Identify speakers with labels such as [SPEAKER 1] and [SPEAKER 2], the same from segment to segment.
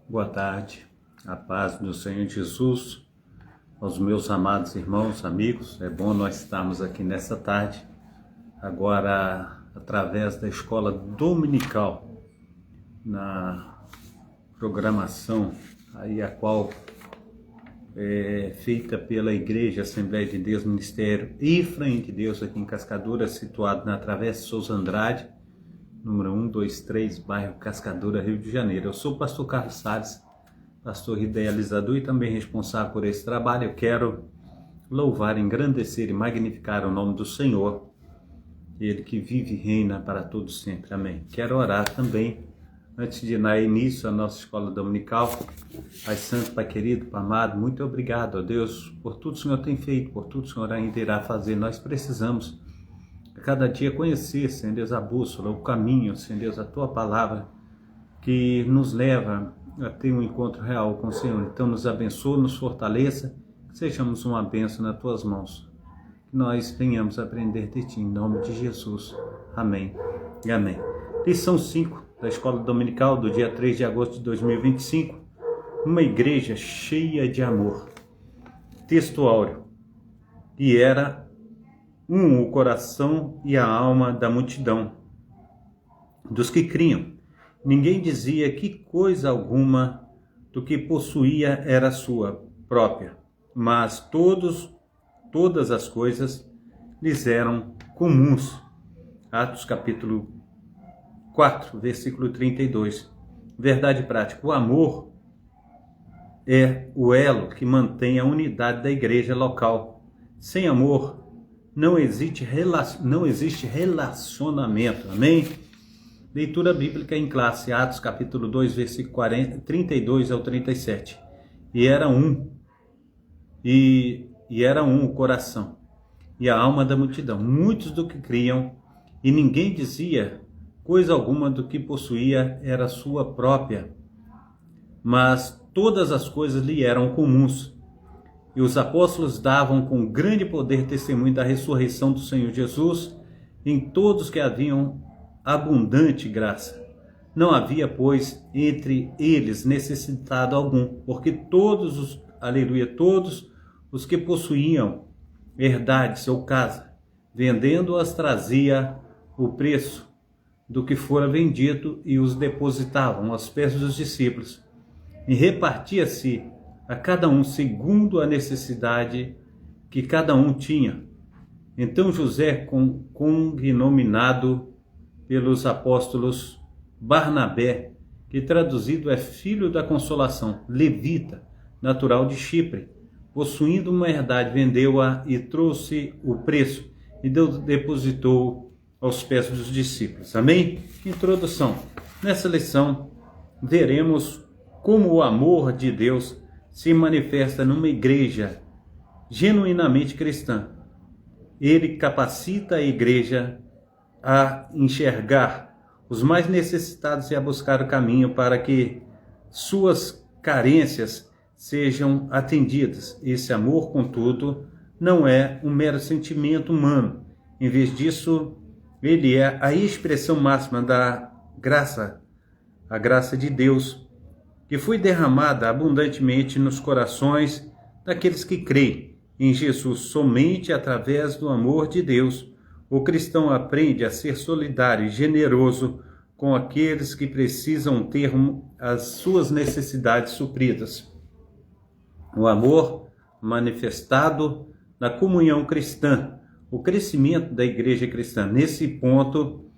[SPEAKER 1] Boa tarde, a paz do Senhor Jesus, aos meus amados irmãos, amigos. É bom nós estarmos aqui nessa tarde, agora através da escola dominical, na programação aí a qual é feita pela Igreja Assembleia de Deus, Ministério Efraim de Deus, aqui em Cascadura, situado na Travessa Souza Andrade, número 123, bairro Cascadura, Rio de Janeiro. Eu sou o pastor Carlos Salles, pastor idealizador e também responsável por esse trabalho. Eu quero louvar, engrandecer e magnificar o nome do Senhor, Ele que vive e reina para todos sempre. Amém. Quero orar também, antes de dar início à nossa escola dominical. Pai Santo, Pai querido, Pai amado, muito obrigado, ó Deus, por tudo que o Senhor tem feito, por tudo que o Senhor ainda irá fazer. Nós precisamos a cada dia conhecer, Senhor Deus, a bússola, o caminho, Senhor Deus, a Tua palavra, que nos leva a ter um encontro real com o Senhor. Então nos abençoe, nos fortaleça, que sejamos uma bênção nas Tuas mãos, que nós venhamos aprender de Ti, em nome de Jesus. Amém e amém. Lição 5 da Escola Dominical do dia 3 de agosto de 2025, uma igreja cheia de amor. Texto áureo. E era o coração e a alma da multidão, dos que criam. Ninguém dizia que coisa alguma do que possuía era sua própria, mas todas as coisas lhes eram comuns. Atos capítulo 4, versículo 32. Verdade prática. O amor é o elo que mantém a unidade da igreja local. Sem amor, não existe relacionamento. Amém? Leitura bíblica em classe, Atos capítulo 2, versículo 32 ao 37. E era um o coração e a alma da multidão, muitos do que criam, e ninguém dizia coisa alguma do que possuía era sua própria, mas todas as coisas lhe eram comuns. E os apóstolos davam com grande poder testemunho da ressurreição do Senhor Jesus em todos que haviam abundante graça. Não havia, pois, entre eles necessitado algum, porque todos os que possuíam herdades ou casa, vendendo-as, trazia o preço do que fora vendido e os depositavam aos pés dos discípulos. E repartia-se a cada um segundo a necessidade que cada um tinha. Então José, cognominado pelos apóstolos Barnabé, que traduzido é filho da consolação, levita, natural de Chipre, possuindo uma herdade, vendeu-a e trouxe o preço e depositou aos pés dos discípulos. Amém? Introdução. Nessa lição, veremos como o amor de Deus se manifesta numa igreja genuinamente cristã. Ele capacita a igreja a enxergar os mais necessitados e a buscar o caminho para que suas carências sejam atendidas. Esse amor, contudo, não é um mero sentimento humano. Em vez disso, ele é a expressão máxima da graça, a graça de Deus, que foi derramada abundantemente nos corações daqueles que creem em Jesus. Somente através do amor de Deus, o cristão aprende a ser solidário e generoso com aqueles que precisam ter as suas necessidades supridas. O amor manifestado na comunhão cristã, o crescimento da igreja cristã. Nesse ponto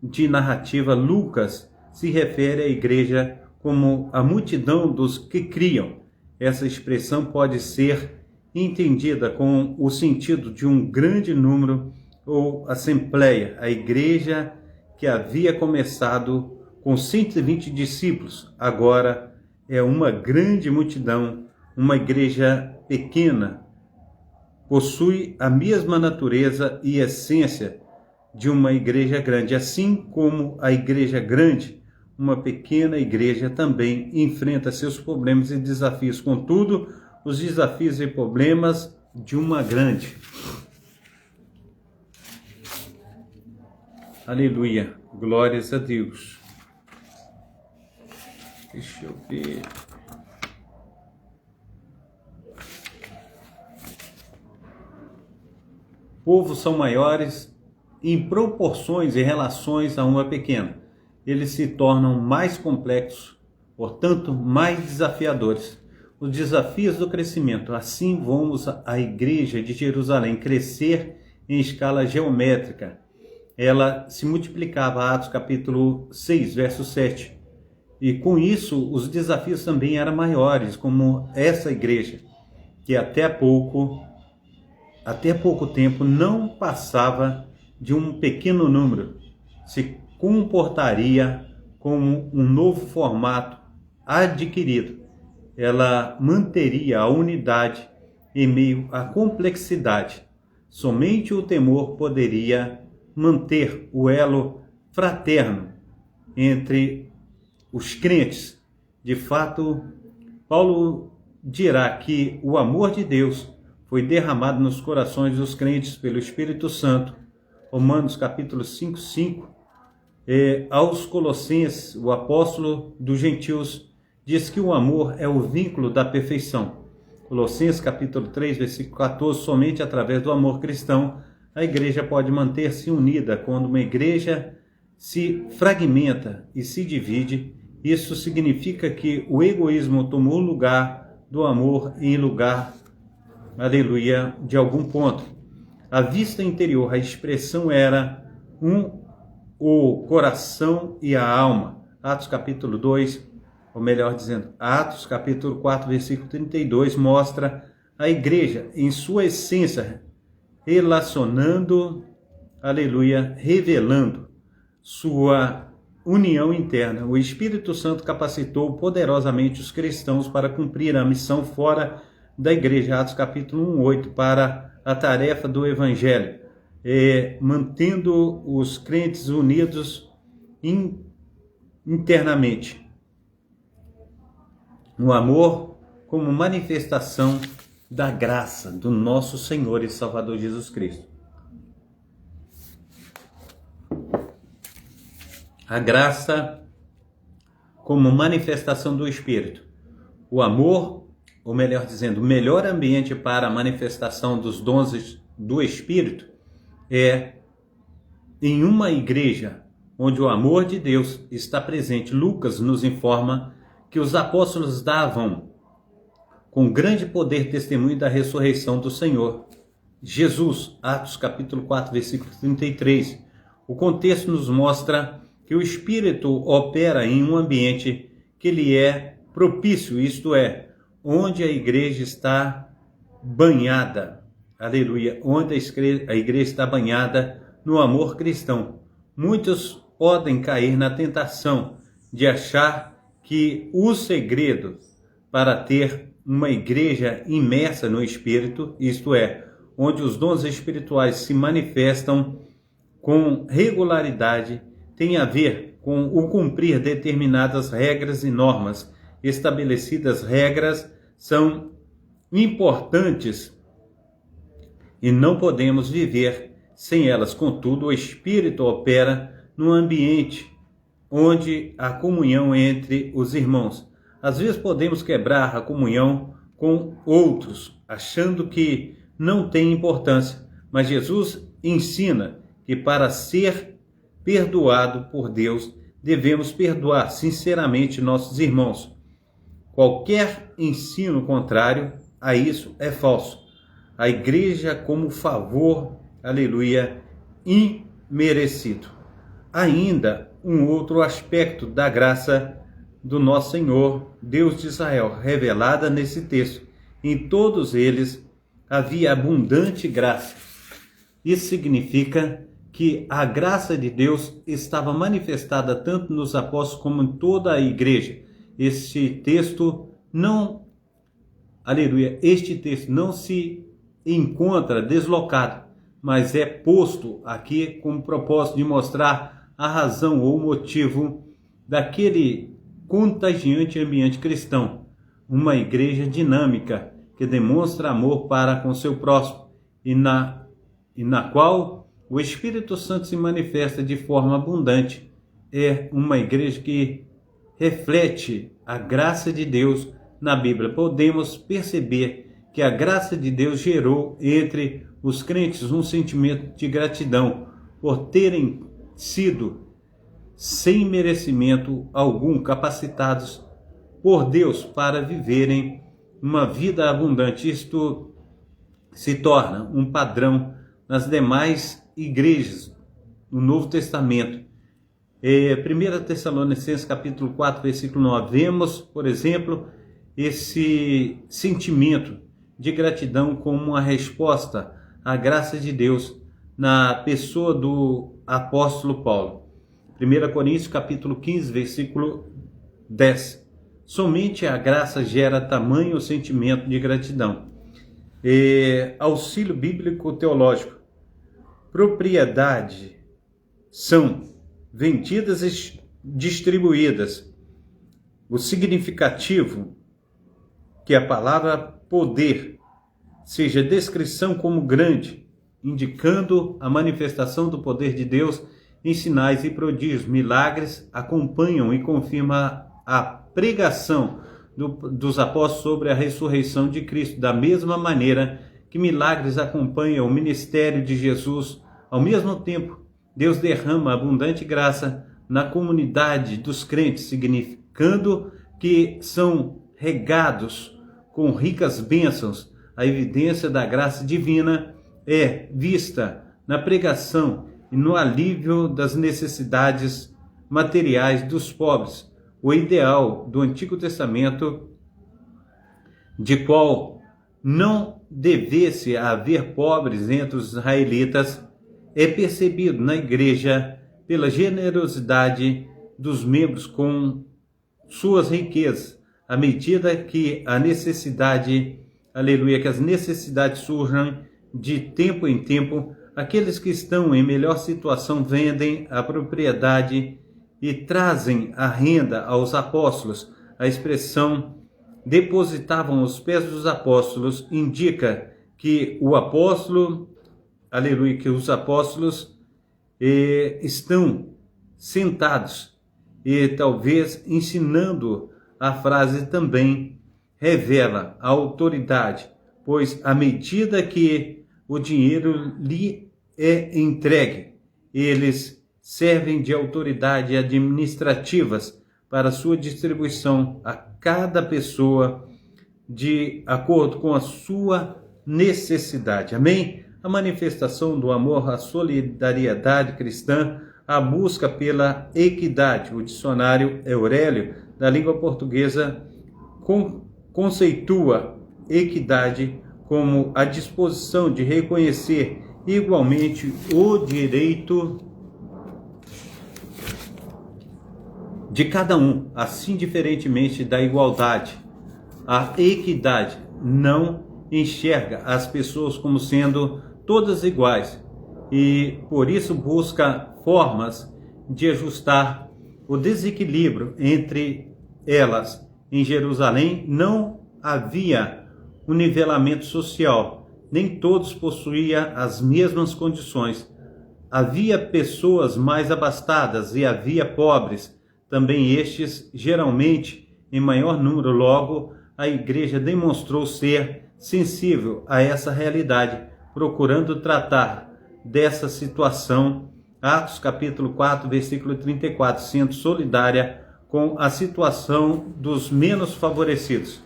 [SPEAKER 1] de narrativa, Lucas se refere à igreja como a multidão dos que criam. Essa expressão pode ser entendida com o sentido de um grande número ou assembleia. A igreja que havia começado com 120 discípulos, agora é uma grande multidão, uma igreja pequena, possui a mesma natureza e essência de uma igreja grande. Assim como a igreja grande, uma pequena igreja também enfrenta seus problemas e desafios. Contudo, os desafios e problemas de uma grande. Aleluia, glórias a Deus. Deixa eu ver. Povos são maiores em proporções e relações a uma pequena. Eles se tornam mais complexos, portanto, mais desafiadores. Os desafios do crescimento. Assim vamos a igreja de Jerusalém crescer em escala geométrica. Ela se multiplicava, Atos capítulo 6, verso 7. E com isso, os desafios também eram maiores, como essa igreja, que até pouco tempo não passava de um pequeno número, se comportaria como um novo formato adquirido. Ela manteria a unidade em meio à complexidade. Somente o temor poderia manter o elo fraterno entre os crentes. De fato, Paulo dirá que o amor de Deus foi derramado nos corações dos crentes pelo Espírito Santo. Romanos capítulo 5:5. Aos Colossenses, o apóstolo dos gentios diz que o amor é o vínculo da perfeição. Colossenses capítulo 3, versículo 14. Somente através do amor cristão a igreja pode manter-se unida. Quando uma igreja se fragmenta e se divide, isso significa que o egoísmo tomou lugar do amor em lugar, aleluia, de algum ponto. A vista interior, a expressão era o coração e a alma. Atos capítulo 2, ou melhor dizendo, Atos capítulo 4, versículo 32, mostra a igreja em sua essência, relacionando, aleluia, revelando sua união interna. O Espírito Santo capacitou poderosamente os cristãos para cumprir a missão fora da igreja, Atos capítulo 1:8, para a tarefa do evangelho, mantendo os crentes unidos internamente. O amor como manifestação da graça do nosso Senhor e Salvador Jesus Cristo. A graça como manifestação do Espírito. O amor, ou melhor dizendo, o melhor ambiente para a manifestação dos dons do Espírito é em uma igreja onde o amor de Deus está presente. Lucas nos informa que os apóstolos davam com grande poder testemunho da ressurreição do Senhor Jesus. Atos capítulo 4, versículo 33. O contexto nos mostra que o Espírito opera em um ambiente que lhe é propício, isto é, onde a igreja está banhada, aleluia, onde a igreja está banhada no amor cristão. Muitos podem cair na tentação de achar que o segredo para ter uma igreja imersa no Espírito, isto é, onde os dons espirituais se manifestam com regularidade, tem a ver com o cumprir determinadas regras e normas estabelecidas. Regras são importantes e não podemos viver sem elas. Contudo, o Espírito opera num ambiente onde há comunhão entre os irmãos. Às vezes podemos quebrar a comunhão com outros, achando que não tem importância, mas Jesus ensina que para ser perdoado por Deus, devemos perdoar sinceramente nossos irmãos. Qualquer ensino contrário a isso é falso. A igreja como favor, aleluia, imerecido. Ainda um outro aspecto da graça do nosso Senhor, Deus de Israel, revelada nesse texto. Em todos eles havia abundante graça. Isso significa que a graça de Deus estava manifestada tanto nos apóstolos como em toda a igreja. Este texto não se encontra deslocado, mas é posto aqui com o propósito de mostrar a razão ou o motivo daquele contagiante ambiente cristão. Uma igreja dinâmica que demonstra amor para com seu próximo e na qual o Espírito Santo se manifesta de forma abundante. É uma igreja que reflete a graça de Deus na Bíblia. Podemos perceber que a graça de Deus gerou entre os crentes um sentimento de gratidão por terem sido, sem merecimento algum, capacitados por Deus para viverem uma vida abundante. Isto se torna um padrão nas demais igrejas no Novo Testamento. 1 Tessalonicenses capítulo 4, versículo 9, vemos, por exemplo, esse sentimento de gratidão como uma resposta à graça de Deus na pessoa do apóstolo Paulo. 1 Coríntios capítulo 15, versículo 10. Somente a graça gera tamanho sentimento de gratidão. Auxílio bíblico teológico. Propriedade são vendidas e distribuídas. O significativo que a palavra poder seja descrição como grande, indicando a manifestação do poder de Deus em sinais e prodígios. Milagres acompanham e confirmam a pregação dos apóstolos sobre a ressurreição de Cristo, da mesma maneira que milagres acompanham o ministério de Jesus. Ao mesmo tempo, Deus derrama abundante graça na comunidade dos crentes, significando que são regados com ricas bênçãos. A evidência da graça divina é vista na pregação e no alívio das necessidades materiais dos pobres. O ideal do Antigo Testamento, de qual não devesse haver pobres entre os israelitas, é percebido na igreja pela generosidade dos membros com suas riquezas, à medida que a necessidade, que as necessidades surjam de tempo em tempo. Aqueles que estão em melhor situação vendem a propriedade e trazem a renda aos apóstolos. A expressão depositavam aos pés dos apóstolos indica que o apóstolo, que os apóstolos estão sentados e talvez ensinando. A frase também revela a autoridade, pois à medida que o dinheiro lhe é entregue, eles servem de autoridade administrativas para sua distribuição a cada pessoa de acordo com a sua necessidade. Amém? A manifestação do amor, a solidariedade cristã, a busca pela equidade. O dicionário Aurélio, da língua portuguesa, conceitua equidade como a disposição de reconhecer igualmente o direito de cada um, assim diferentemente da igualdade. A equidade não enxerga as pessoas como sendo todas iguais e por isso busca formas de ajustar o desequilíbrio entre elas. Em Jerusalém não havia um nivelamento social, nem todos possuíam as mesmas condições. Havia pessoas mais abastadas e havia pobres, também estes geralmente em maior número. Logo, a igreja demonstrou ser sensível a essa realidade, procurando tratar dessa situação. Atos capítulo 4, versículo 34, sendo solidária com a situação dos menos favorecidos.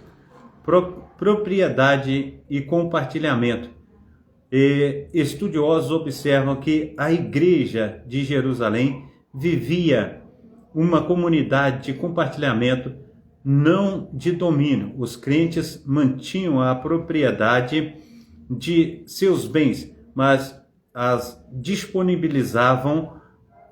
[SPEAKER 1] Propriedade e compartilhamento. Estudiosos observam que a igreja de Jerusalém vivia uma comunidade de compartilhamento, não de domínio. Os crentes mantinham a propriedade de seus bens, mas as disponibilizavam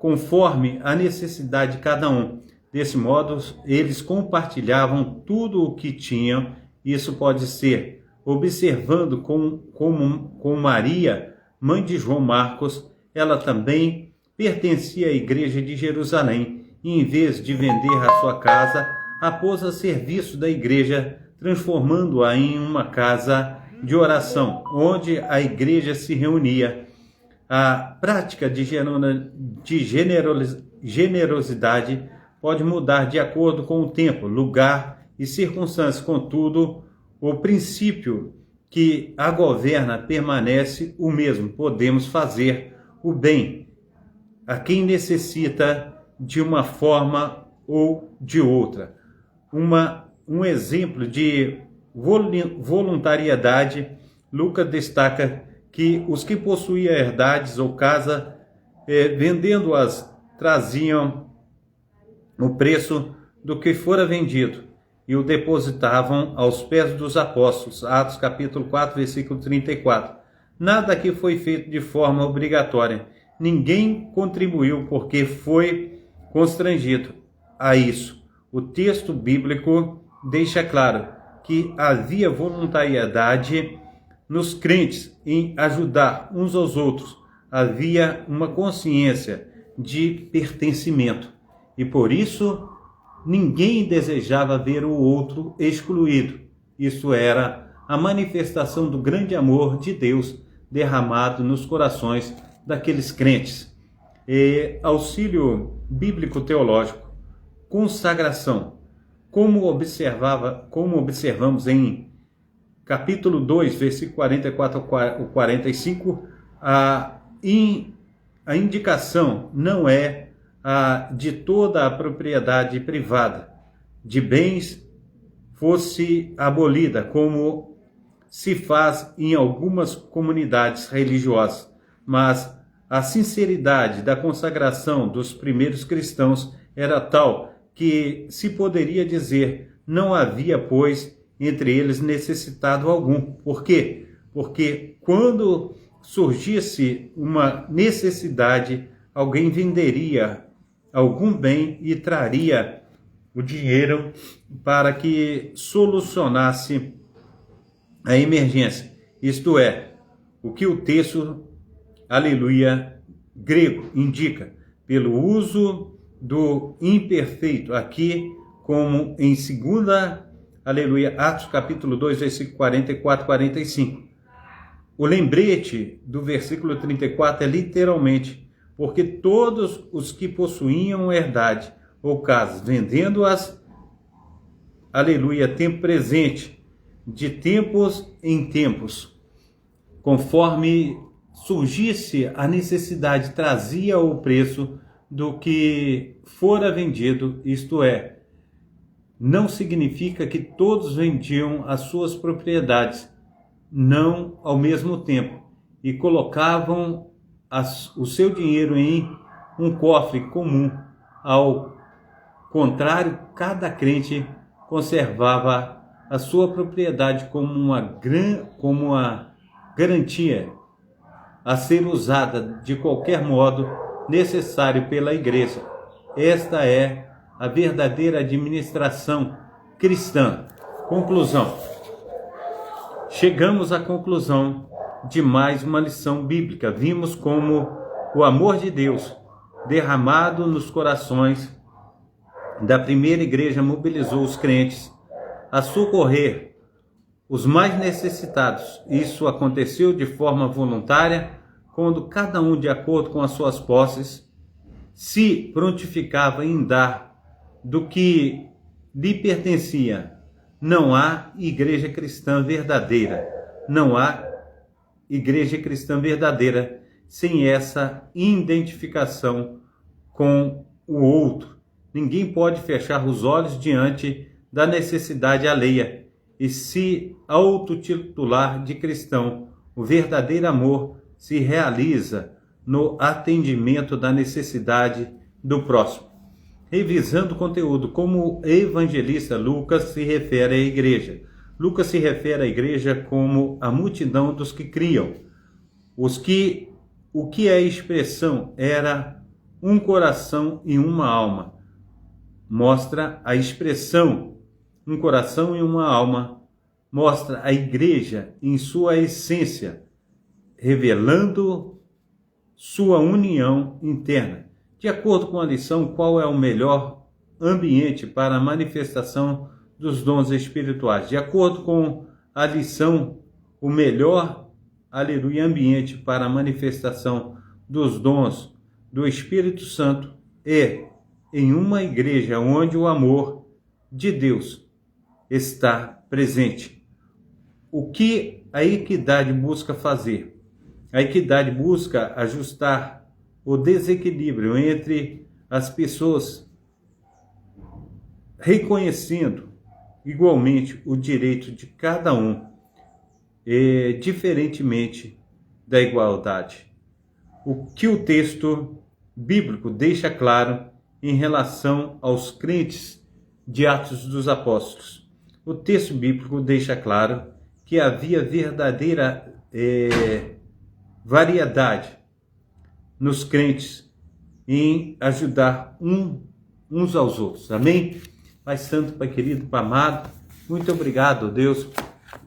[SPEAKER 1] conforme a necessidade de cada um. Desse modo, eles compartilhavam tudo o que tinham. Isso pode ser observando com Maria, mãe de João Marcos. Ela também pertencia à igreja de Jerusalém e, em vez de vender a sua casa, a pôs a serviço da igreja, transformando-a em uma casa de oração, onde a igreja se reunia. A prática de generosidade pode mudar de acordo com o tempo, lugar e circunstâncias. Contudo, o princípio que a governa permanece o mesmo. Podemos fazer o bem a quem necessita de uma forma ou de outra. Um exemplo de voluntariedade, Lucas destaca que os que possuíam herdades ou casa, vendendo-as, traziam o preço do que fora vendido e o depositavam aos pés dos apóstolos. Atos capítulo 4, versículo 34. Nada aqui foi feito de forma obrigatória. Ninguém contribuiu porque foi constrangido a isso. O texto bíblico deixa claro que havia voluntariedade nos crentes em ajudar uns aos outros. Havia uma consciência de pertencimento. E por isso, ninguém desejava ver o outro excluído. Isso era a manifestação do grande amor de Deus derramado nos corações daqueles crentes. Auxílio bíblico teológico, consagração. Como observamos em capítulo 2, versículo 44 ao 45, a indicação não é de toda a propriedade privada de bens fosse abolida, como se faz em algumas comunidades religiosas, mas a sinceridade da consagração dos primeiros cristãos era tal que se poderia dizer: não havia, pois, entre eles necessitado algum. Por quê? Porque quando surgisse uma necessidade, alguém venderia algum bem e traria o dinheiro para que solucionasse a emergência. Isto é, o que o texto, aleluia, grego indica, pelo uso do imperfeito, aqui como em 2, aleluia, Atos capítulo 2, versículo 44 e 45. O lembrete do versículo 34 é literalmente: porque todos os que possuíam herdade ou casas, vendendo-as, aleluia, tempo presente, de tempos em tempos, conforme surgisse a necessidade, trazia o preço do que fora vendido. Isto é, não significa que todos vendiam as suas propriedades, não ao mesmo tempo, e colocavam o seu dinheiro em um cofre comum. Ao contrário, cada crente conservava a sua propriedade como uma garantia a ser usada de qualquer modo necessário pela igreja. Esta é a verdadeira administração cristã. Conclusão. Chegamos à conclusão de mais uma lição bíblica. Vimos como o amor de Deus derramado nos corações da primeira igreja mobilizou os crentes a socorrer os mais necessitados. Isso aconteceu de forma voluntária, quando cada um, de acordo com as suas posses, se prontificava em dar do que lhe pertencia. Não há igreja cristã verdadeira. Não há igreja cristã verdadeira sem essa identificação com o outro. Ninguém pode fechar os olhos diante da necessidade alheia e se autotitular de cristão. O verdadeiro amor se realiza no atendimento da necessidade do próximo. Revisando o conteúdo, como evangelista, Lucas se refere à igreja. Lucas se refere à igreja como a multidão dos que criam. O que é a expressão era um coração e uma alma. Mostra a expressão, um coração e uma alma, mostra a igreja em sua essência, revelando sua união interna. De acordo com a lição, qual é o melhor ambiente para a manifestação dos dons espirituais? De acordo com a lição, o melhor, aleluia, ambiente para a manifestação dos dons do Espírito Santo é em uma igreja onde o amor de Deus está presente. O que a equidade busca fazer? A equidade busca ajustar o desequilíbrio entre as pessoas, reconhecendo igualmente o direito de cada um, diferentemente da igualdade. O que o texto bíblico deixa claro em relação aos crentes de Atos dos Apóstolos. O texto bíblico deixa claro que havia verdadeira variedade nos crentes em ajudar uns aos outros. Amém? Pai Santo, Pai querido, Pai amado, muito obrigado, Deus,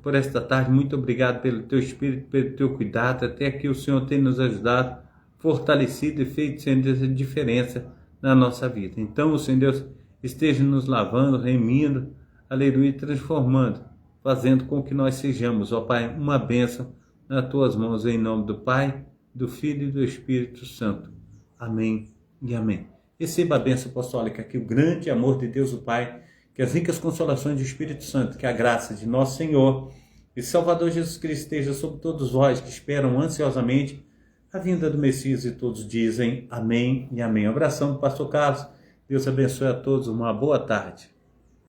[SPEAKER 1] por esta tarde. Muito obrigado pelo Teu Espírito, pelo Teu cuidado. Até aqui o Senhor tem nos ajudado, fortalecido e feito, Senhor Deus, a diferença na nossa vida. Então, o Senhor Deus esteja nos lavando, remindo, aleluia, transformando, fazendo com que nós sejamos, ó Pai, uma bênção nas Tuas mãos, em nome do Pai, do Filho e do Espírito Santo. Amém e amém. Receba a bênção apostólica, que o grande amor de Deus o Pai, que as ricas consolações do Espírito Santo, que a graça de nosso Senhor e Salvador Jesus Cristo esteja sobre todos vós que esperam ansiosamente a vinda do Messias, e todos dizem amém e amém. Um abração do pastor Carlos. Deus abençoe a todos. Uma boa tarde.